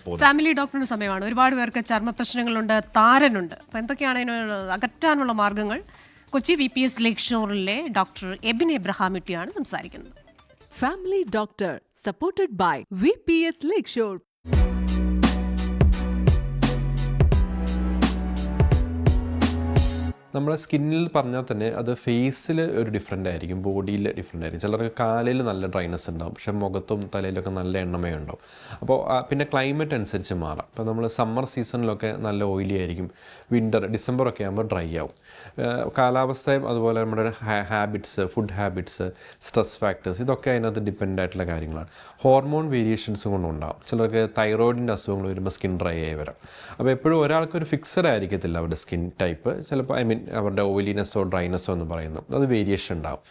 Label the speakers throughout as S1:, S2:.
S1: പോകുന്നത്.
S2: ഫാമിലി ഡോക്ടറിന്റെ സമയമാണ്. ഒരുപാട് പേർക്ക് ചർമ്മ പ്രശ്നങ്ങളുണ്ട്, താരനുണ്ട്. അപ്പോൾ എന്തൊക്കെയാണ് അതിന് അകറ്റാനുള്ള മാർഗ്ഗങ്ങൾ? കൊച്ചി VPS ലേക്ക് ഷോറിലെ ഡോക്ടർ എബിൻ എബ്രഹാമിറ്റിയാണ് സംസാരിക്കുന്നത്.
S3: Family doctor supported by VPS lake shore.
S4: നമ്മുടെ സ്കിന്നിൽ പറഞ്ഞാൽ തന്നെ അത് ഫേസിൽ ഒരു ഡിഫറെൻ്റ് ആയിരിക്കും, ബോഡിയിൽ ഡിഫറെൻ്റ് ആയിരിക്കും. ചിലർക്ക് കാലിൽ നല്ല ഡ്രൈനസ് ഉണ്ടാവും, പക്ഷേ മുഖത്തും തലയിലൊക്കെ നല്ല എണ്ണമയം ഉണ്ടാവും. അപ്പോൾ പിന്നെ ക്ലൈമറ്റ് അനുസരിച്ച് മാറാം. ഇപ്പോൾ നമ്മൾ സമ്മർ സീസണിലൊക്കെ നല്ല ഓയിലി ആയിരിക്കും, ഡിസംബറൊക്കെ ആകുമ്പോൾ ഡ്രൈ ആവും. കാലാവസ്ഥയും അതുപോലെ നമ്മുടെ habits, food habits, stress factors, ഇതൊക്കെ അതിനകത്ത് ഡിപ്പെൻഡ് ആയിട്ടുള്ള കാര്യങ്ങളാണ്. ഹോർമോൺ വേരിയേഷൻസ് കൊണ്ടുണ്ടാവും. ചിലർക്ക് തൈറോയിഡിൻ്റെ അസുഖങ്ങൾ വരുമ്പോൾ സ്കിൻ ഡ്രൈ ആയി വരാം. അപ്പോൾ എപ്പോഴും ഒരാൾക്കൊരു ഫിക്സഡ് ആയിരിക്കത്തില്ല അവരുടെ സ്കിൻ ടൈപ്പ്. ചിലപ്പോൾ അവരുടെ ഓയിലിനെസ്സോ ഡ്രൈനെസ്സോ എന്ന് പറയുന്നത് അത് വേരിയേഷൻ ഉണ്ടാവും.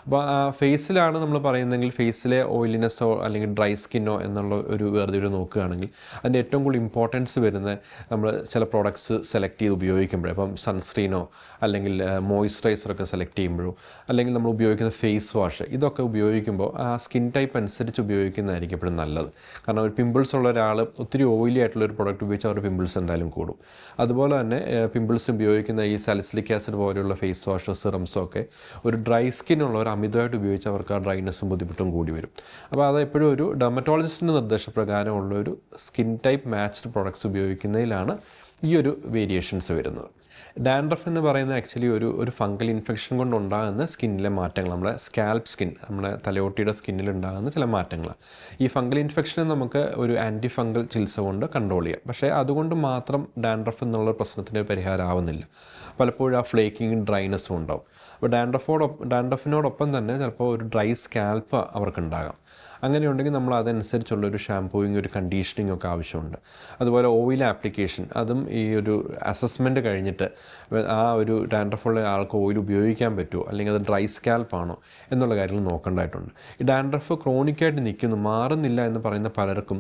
S4: അപ്പോൾ ഫേസിലാണ് നമ്മൾ പറയുന്നതെങ്കിൽ ഫേസിലെ ഓയിലിനെസ്സോ അല്ലെങ്കിൽ ഡ്രൈ സ്കിന്നോ എന്നുള്ള ഒരു വേർതിരിവ് നോക്കുകയാണെങ്കിൽ അതിൻ്റെ ഏറ്റവും കൂടുതൽ ഇമ്പോർട്ടൻസ് വരുന്നത് നമ്മൾ ചില പ്രോഡക്ട്സ് സെലക്ട് ചെയ്ത് ഉപയോഗിക്കുമ്പോഴേ, ഇപ്പം സൺസ്ക്രീനോ അല്ലെങ്കിൽ മോയ്സ്ചറൈസറൊക്കെ സെലക്ട് ചെയ്യുമ്പോഴോ അല്ലെങ്കിൽ നമ്മൾ ഉപയോഗിക്കുന്ന ഫേസ് വാഷ്, ഇതൊക്കെ ഉപയോഗിക്കുമ്പോൾ ആ സ്കിൻ ടൈപ്പ് അനുസരിച്ച് ഉപയോഗിക്കുന്നതായിരിക്കും എപ്പോഴും നല്ലത്. കാരണം ഒരു പിമ്പിൾസ് ഉള്ള ഒരാൾ ഒത്തിരി ഓയിലി ആയിട്ടുള്ള ഒരു പ്രോഡക്റ്റ് ഉപയോഗിച്ചാൽ അവരുടെ പിമ്പിൾസ് എന്തായാലും കൂടും. അതുപോലെ തന്നെ പിമ്പിൾസ് ഉപയോഗിക്കുന്ന ഈ സാലിസിലിക് ആസിഡ് പോലെയുള്ള ഫേസ് വാഷോ സിറംസോ ഒക്കെ ഒരു ഡ്രൈ സ്കിന്നുള്ളവർ അമിതമായിട്ട് ഉപയോഗിച്ച് അവർക്ക് ആ ഡ്രൈനെസ്സും ബുദ്ധിമുട്ടും കൂടി വരും. അപ്പോൾ അത് എപ്പോഴും ഒരു ഡെർമറ്റോളജിസ്റ്റിൻ്റെ നിർദ്ദേശപ്രകാരമുള്ള ഒരു സ്കിൻ ടൈപ്പ് മാച്ച്ഡ് പ്രോഡക്ട്സ് ഉപയോഗിക്കുന്നതിലാണ് ഈ ഒരു വേരിയേഷൻസ് വരുന്നത്. ഡാൻഡ്രഫ് എന്ന് പറയുന്നത് ആക്ച്വലി ഒരു ഫംഗൽ ഇൻഫെക്ഷൻ കൊണ്ടുണ്ടാകുന്ന സ്കിന്നിലെ മാറ്റങ്ങൾ, നമ്മുടെ സ്കാൽപ്പ് സ്കിൻ, നമ്മുടെ തലയോട്ടിയുടെ സ്കിന്നിലുണ്ടാകുന്ന ചില മാറ്റങ്ങളാണ്. ഈ ഫംഗൽ ഇൻഫെക്ഷനെ നമുക്ക് ഒരു ആൻറ്റി ഫംഗൽ ചികിത്സ കൊണ്ട് കൺട്രോൾ ചെയ്യാം. പക്ഷേ അതുകൊണ്ട് മാത്രം ഡാൻഡ്രഫ് എന്നുള്ള പ്രശ്നത്തിന് പരിഹാരം ആവുന്നില്ല. പലപ്പോഴും ആ ഫ്ലേക്കിങ്ങും ഡ്രൈനെസ്സും ഉണ്ടാവും. അപ്പോൾ ഡാൻഡ്രഫിനോടൊപ്പം തന്നെ ചിലപ്പോൾ ഒരു ഡ്രൈ സ്കാൽപ്പ് അവർക്കുണ്ടാകാം. അങ്ങനെയുണ്ടെങ്കിൽ നമ്മൾ അതനുസരിച്ചുള്ളൊരു ഷാംപൂയിങ്, ഒരു കണ്ടീഷനിങ് ഒക്കെ ആവശ്യമുണ്ട്. അതുപോലെ ഓയിൽ ആപ്ലിക്കേഷൻ, അതും ഈ ഒരു അസസ്മെൻറ്റ് കഴിഞ്ഞിട്ട് ആ ഒരു ഡാൻഡ്രഫുള്ള ആൾക്ക് ഓയിൽ ഉപയോഗിക്കാൻ പറ്റുമോ അല്ലെങ്കിൽ അത് ഡ്രൈ സ്കാൽപ്പാണോ എന്നുള്ള കാര്യങ്ങൾ നോക്കേണ്ടതായിട്ടുണ്ട്. ഈ ഡാൻഡ്രഫ് ക്രോണിക്കായിട്ട് നിൽക്കുന്നു, മാറുന്നില്ല എന്ന് പറയുന്ന പലർക്കും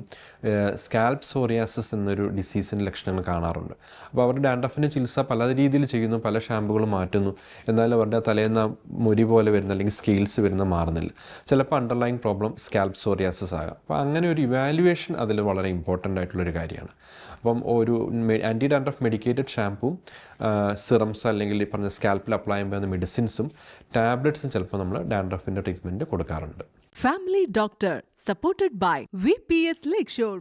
S4: സ്കാൽപ്പ് സോറിയാസിസ് എന്നൊരു ഡിസീസിൻ്റെ ലക്ഷണങ്ങൾ കാണാറുണ്ട്. അപ്പോൾ അവർ ഡാൻഡ്രഫിന് ചികിത്സ പല രീതിയിൽ ചെയ്യുന്നു, പല ഷാമ്പുകളും മാറ്റുന്നു, എന്നാലും അവരുടെ തലേന്ന് മുരി പോലെ വരുന്ന അല്ലെങ്കിൽ സ്കെയിൽസ് വരുന്ന മാറുന്നില്ല. ചിലപ്പോൾ അണ്ടർലൈൻ പ്രോബ്ലം സ്കാൽപ്പ് സോറിയാസിസ് ആകാം. അപ്പോൾ അങ്ങനെ ഒരു ഇവാലുവേഷൻ അതിൽ വളരെ ഇമ്പോർട്ടൻ്റ് ആയിട്ടുള്ളൊരു കാര്യമാണ്. അപ്പം ഒരു ആൻറ്റി ഡാൻഡ്രഫ് മെഡിക്കേറ്റഡ് ഷാമ്പൂവും സിറംസ് അല്ലെങ്കിൽ ഈ പറഞ്ഞ സ്കാൽപ്പിൽ അപ്ലൈ ചെയ്യുന്ന മെഡിസിൻസും ടാബ്ലറ്റ്സും ചിലപ്പോൾ നമ്മൾ ഡാൻഡ്രഫിൻ്റെ ട്രീറ്റ്മെൻറ്റ് കൊടുക്കാറുണ്ട്.
S3: Family doctor supported by VPS lake shore.